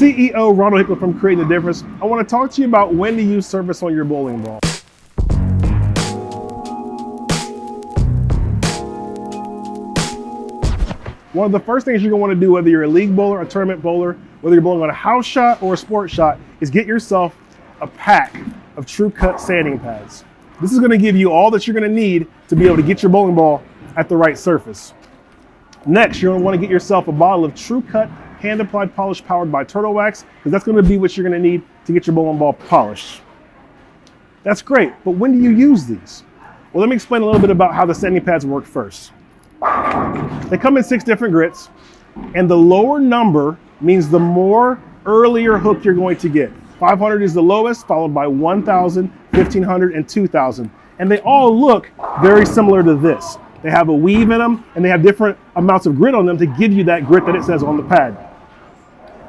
CEO Ronald Hickman from Creating the Difference. I want to talk to you about when to use surface on your bowling ball. One of the first things you're going to want to do, whether you're a league bowler, a tournament bowler, whether you're bowling on a house shot or a sports shot, is get yourself a pack of TruCut sanding pads. This is going to give you all that you're going to need to be able to get your bowling ball at the right surface. Next, you're going to want to get yourself a bottle of TruCut hand-applied polish powered by turtle wax, because that's going to be what you're going to need to get your bowling ball polished. That's great, but when do you use these? Well, let me explain a little bit about how the sanding pads work first. They come in 6 different grits, and the lower number means the more earlier hook you're going to get. 500 is the lowest, followed by 1,000, 1,500, and 2,000. And they all look very similar to this. They have a weave in them, and they have different amounts of grit on them to give you that grit that it says on the pad.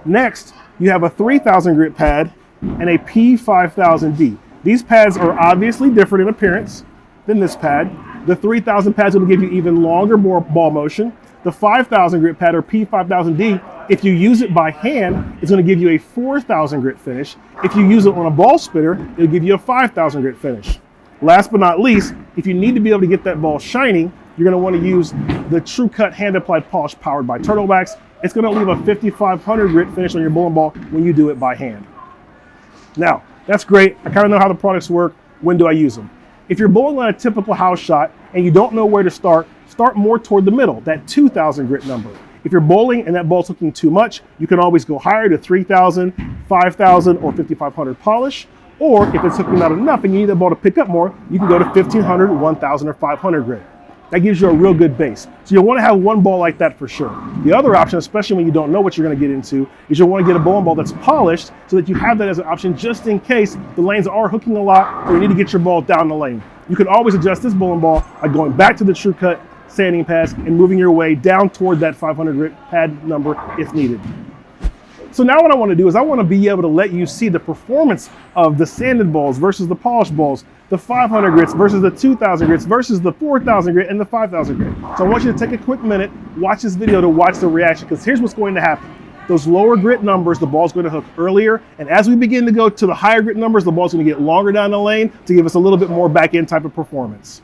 Next, you have a 3,000 grit pad and a P5000D. These pads are obviously different in appearance than this pad. The 3,000 pads will give you even longer ball motion. The 5,000 grit pad, or P5000D, if you use it by hand, it's going to give you a 4,000 grit finish. If you use it on a ball spitter, it'll give you a 5,000 grit finish. Last but not least, if you need to be able to get that ball shiny, you're going to want to use the TruCut hand-applied polish powered by turtle wax. It's going to leave a 5,500 grit finish on your bowling ball when you do it by hand. Now, that's great. I kind of know how the products work. When do I use them? If you're bowling on a typical house shot and you don't know where to start more toward the middle, that 2,000 grit number. If you're bowling and that ball's looking too much, you can always go higher to 3,000, 5,000, or 5,500 polish. Or if it's hooking not enough and you need the ball to pick up more, you can go to 1,500, 1,000, or 500 grit. That gives you a real good base. So you'll want to have one ball like that for sure. The other option, especially when you don't know what you're going to get into, is you'll want to get a bowling ball that's polished so that you have that as an option just in case the lanes are hooking a lot or you need to get your ball down the lane. You can always adjust this bowling ball by going back to the TruCut sanding pads and moving your way down toward that 500 grit pad number if needed. So now what I want to do is I want to be able to let you see the performance of the sanded balls versus the polished balls, the 500 grits versus the 2,000 grits versus the 4,000 grit and the 5,000 grit. So I want you to take a quick minute, watch this video to watch the reaction, because here's what's going to happen. Those lower grit numbers, the ball's going to hook earlier, and as we begin to go to the higher grit numbers, the ball's going to get longer down the lane to give us a little bit more back end type of performance.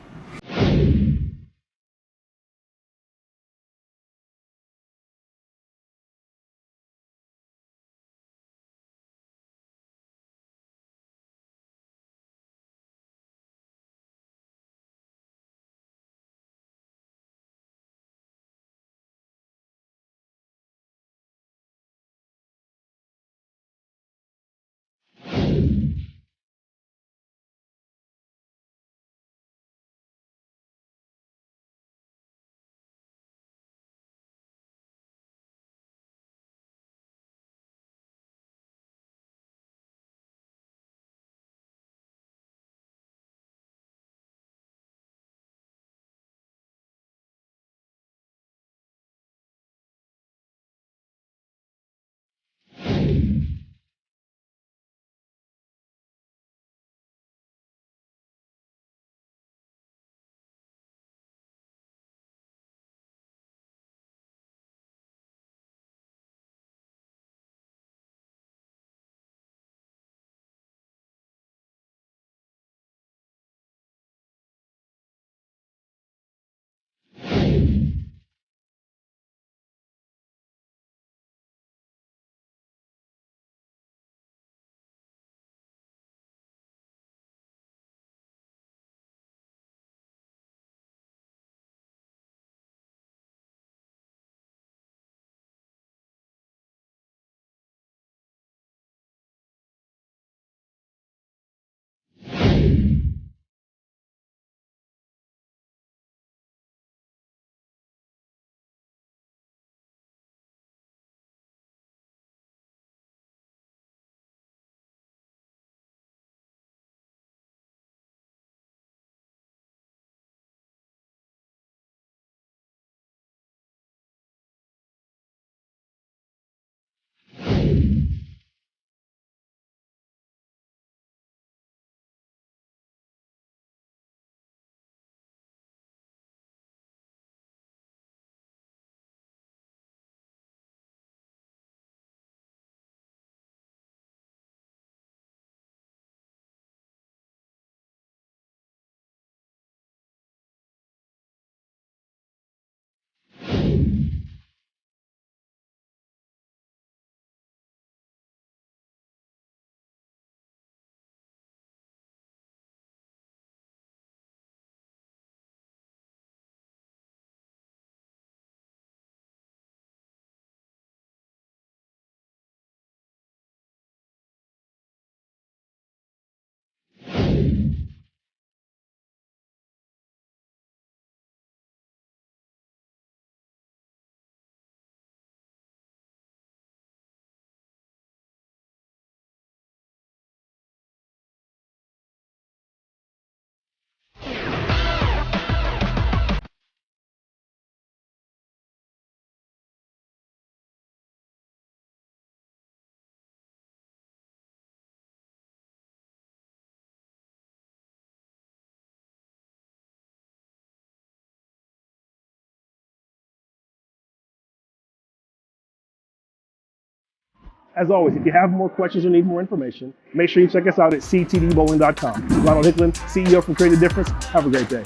As always, if you have more questions or need more information, make sure you check us out at ctdbowling.com. Ronald Hicklin, CEO from Create a Difference. Have a great day.